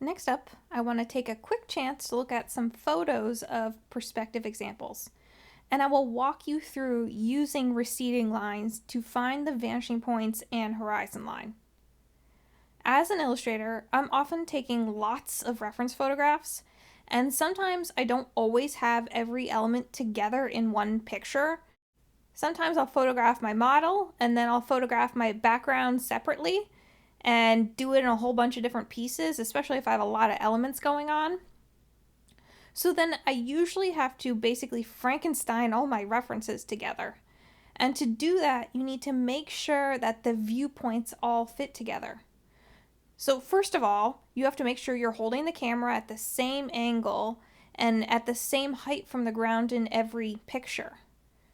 Next up, I want to take a quick chance to look at some photos of perspective examples. And I will walk you through using receding lines to find the vanishing points and horizon line. As an illustrator, I'm often taking lots of reference photographs, and sometimes I don't always have every element together in one picture. Sometimes I'll photograph my model, and then I'll photograph my background separately, and do it in a whole bunch of different pieces, especially if I have a lot of elements going on. So then I usually have to basically Frankenstein all my references together. And to do that, you need to make sure that the viewpoints all fit together. So first of all, you have to make sure you're holding the camera at the same angle and at the same height from the ground in every picture.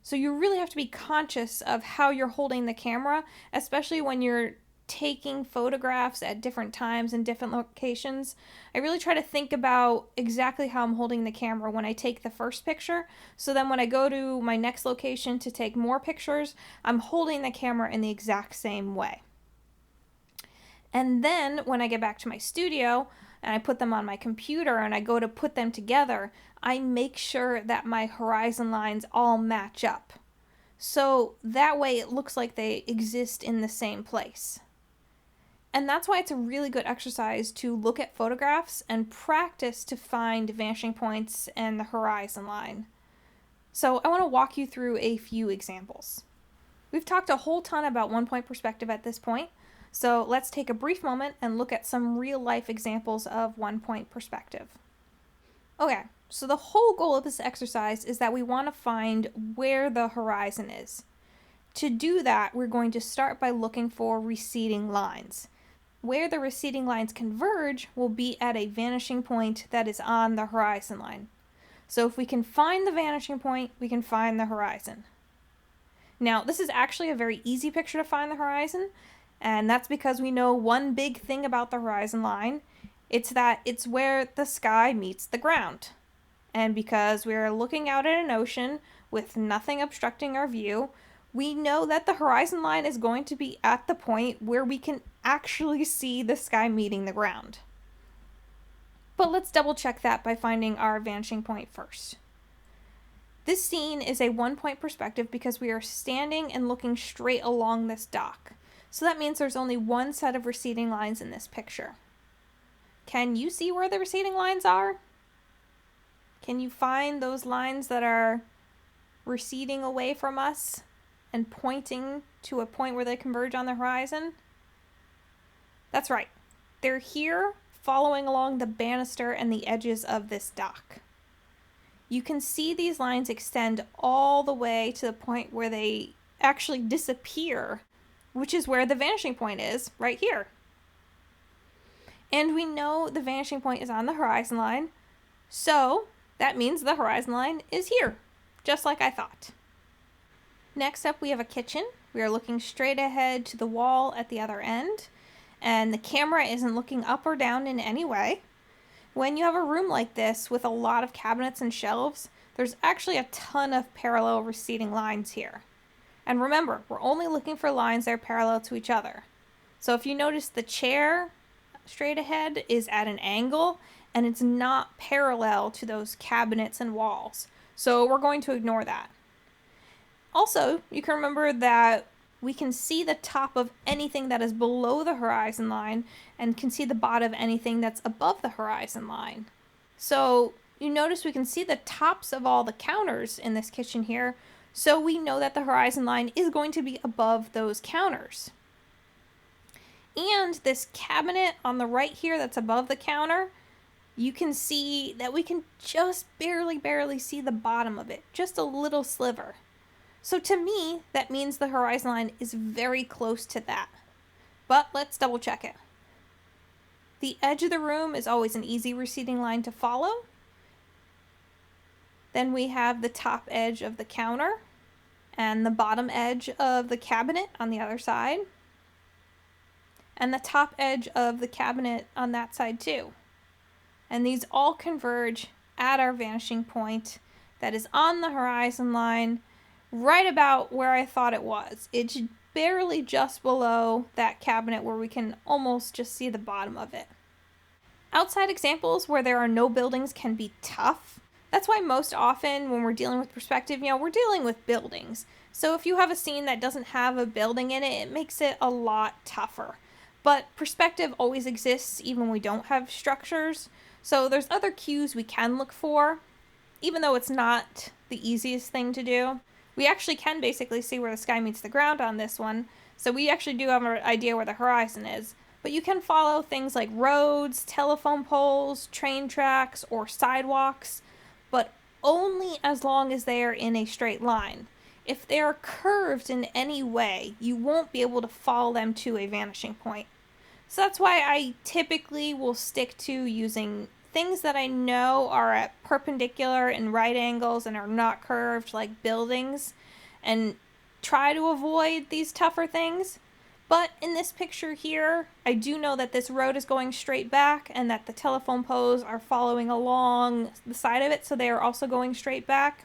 So you really have to be conscious of how you're holding the camera, especially when you're taking photographs at different times and different locations. I really try to think about exactly how I'm holding the camera when I take the first picture, so then when I go to my next location to take more pictures, I'm holding the camera in the exact same way. And then when I get back to my studio and I put them on my computer and I go to put them together, I make sure that my horizon lines all match up. So that way it looks like they exist in the same place. And that's why it's a really good exercise to look at photographs and practice to find vanishing points and the horizon line. So I want to walk you through a few examples. We've talked a whole ton about one-point perspective at this point, so let's take a brief moment and look at some real-life examples of one-point perspective. Okay, so the whole goal of this exercise is that we want to find where the horizon is. To do that, we're going to start by looking for receding lines. Where the receding lines converge will be at a vanishing point that is on the horizon line. So if we can find the vanishing point, we can find the horizon. Now, this is actually a very easy picture to find the horizon, and that's because we know one big thing about the horizon line. It's that it's where the sky meets the ground. And because we're looking out at an ocean with nothing obstructing our view, we know that the horizon line is going to be at the point where we can actually see the sky meeting the ground. But let's double check that by finding our vanishing point first. This scene is a one-point perspective because we are standing and looking straight along this dock. So that means there's only one set of receding lines in this picture. Can you see where the receding lines are? Can you find those lines that are receding away from us and pointing to a point where they converge on the horizon? That's right. They're here following along the banister and the edges of this dock. You can see these lines extend all the way to the point where they actually disappear, which is where the vanishing point is, right here. And we know the vanishing point is on the horizon line, so that means the horizon line is here, just like I thought. Next up, we have a kitchen. We are looking straight ahead to the wall at the other end, and the camera isn't looking up or down in any way. When you have a room like this with a lot of cabinets and shelves, there's actually a ton of parallel receding lines here. And remember, we're only looking for lines that are parallel to each other. So if you notice, the chair straight ahead is at an angle, and it's not parallel to those cabinets and walls. So we're going to ignore that. Also, you can remember that we can see the top of anything that is below the horizon line and can see the bottom of anything that's above the horizon line. So you notice we can see the tops of all the counters in this kitchen here, so we know that the horizon line is going to be above those counters. And this cabinet on the right here that's above the counter, you can see that we can just barely see the bottom of it, just a little sliver. So to me, that means the horizon line is very close to that. But let's double check it. The edge of the room is always an easy receding line to follow. Then we have the top edge of the counter and the bottom edge of the cabinet on the other side. And the top edge of the cabinet on that side too. And these all converge at our vanishing point that is on the horizon line, right about where I thought it was. It's barely just below that cabinet where we can almost just see the bottom of it. Outside examples where there are no buildings can be tough. That's why most often when we're dealing with perspective, we're dealing with buildings. So if you have a scene that doesn't have a building in it, it makes it a lot tougher. But perspective always exists even when we don't have structures. So there's other cues we can look for, even though it's not the easiest thing to do. We actually can basically see where the sky meets the ground on this one. So we actually do have an idea where the horizon is. But you can follow things like roads, telephone poles, train tracks, or sidewalks, but only as long as they are in a straight line. If they are curved in any way, you won't be able to follow them to a vanishing point. So that's why I typically will stick to using things that I know are at perpendicular and right angles and are not curved, like buildings, and try to avoid these tougher things. But in this picture here, I do know that this road is going straight back and that the telephone poles are following along the side of it, so they are also going straight back.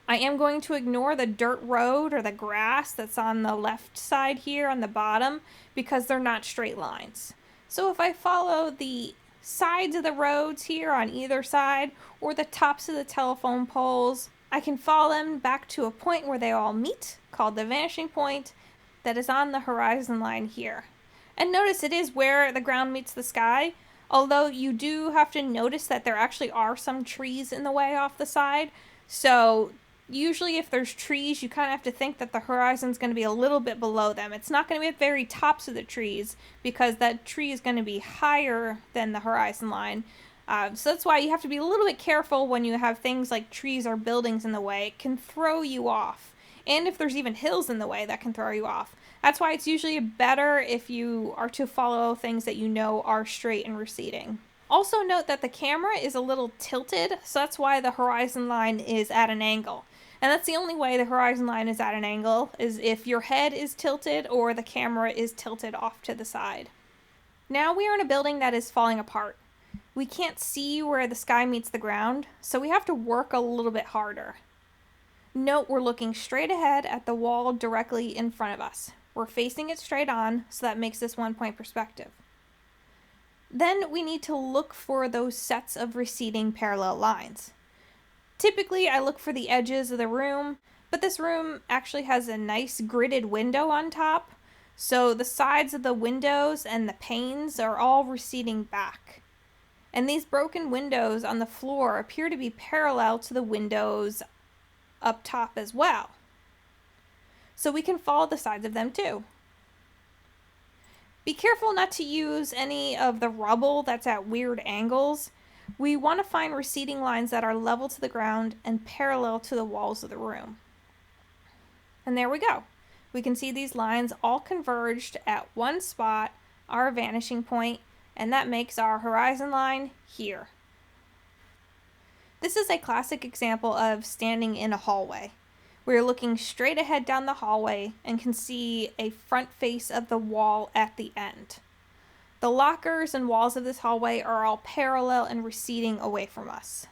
I am going to ignore the dirt road or the grass that's on the left side here on the bottom because they're not straight lines. So if I follow the sides of the roads here on either side or the tops of the telephone poles, I can follow them back to a point where they all meet, called the vanishing point, that is on the horizon line here. And notice it is where the ground meets the sky, although you do have to notice that there actually are some trees in the way off the side. So usually if there's trees, you kind of have to think that the horizon's going to be a little bit below them. It's not going to be at the very tops of the trees because that tree is going to be higher than the horizon line. So that's why you have to be a little bit careful when you have things like trees or buildings in the way. It can throw you off. And if there's even hills in the way, that can throw you off. That's why it's usually better if you are to follow things that you know are straight and receding. Also note that the camera is a little tilted, so that's why the horizon line is at an angle. And that's the only way the horizon line is at an angle, is if your head is tilted or the camera is tilted off to the side. Now we are in a building that is falling apart. We can't see where the sky meets the ground, so we have to work a little bit harder. Note we're looking straight ahead at the wall directly in front of us. We're facing it straight on, so that makes this 1-point perspective. Then we need to look for those sets of receding parallel lines. Typically, I look for the edges of the room, but this room actually has a nice gridded window on top, so the sides of the windows and the panes are all receding back. And these broken windows on the floor appear to be parallel to the windows up top as well. So we can follow the sides of them too. Be careful not to use any of the rubble that's at weird angles. We want to find receding lines that are level to the ground and parallel to the walls of the room. And there we go. We can see these lines all converged at one spot, our vanishing point, and that makes our horizon line here. This is a classic example of standing in a hallway. We're looking straight ahead down the hallway and can see a front face of the wall at the end. The lockers and walls of this hallway are all parallel and receding away from us.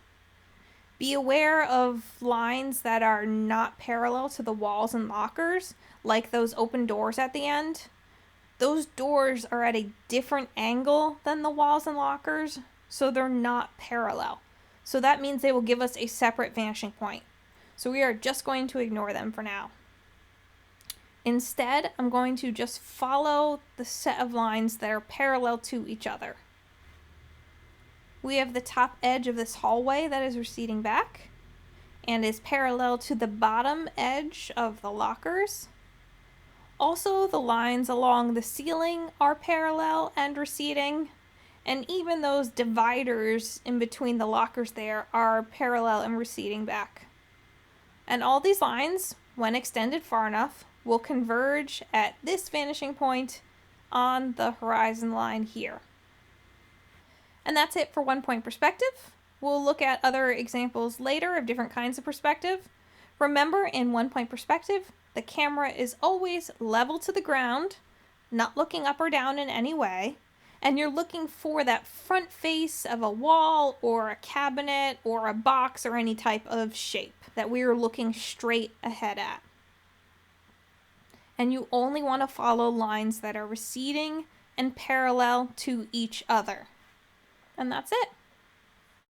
Be aware of lines that are not parallel to the walls and lockers, like those open doors at the end. Those doors are at a different angle than the walls and lockers, so they're not parallel. So that means they will give us a separate vanishing point. So we are just going to ignore them for now. Instead, I'm going to just follow the set of lines that are parallel to each other. We have the top edge of this hallway that is receding back and is parallel to the bottom edge of the lockers. Also, the lines along the ceiling are parallel and receding. And even those dividers in between the lockers there are parallel and receding back. And all these lines, when extended far enough, will converge at this vanishing point on the horizon line here. And that's it for 1-point perspective. We'll look at other examples later of different kinds of perspective. Remember, in 1-point perspective, the camera is always level to the ground, not looking up or down in any way. And you're looking for that front face of a wall or a cabinet or a box or any type of shape that we are looking straight ahead at. And you only want to follow lines that are receding and parallel to each other. And that's it.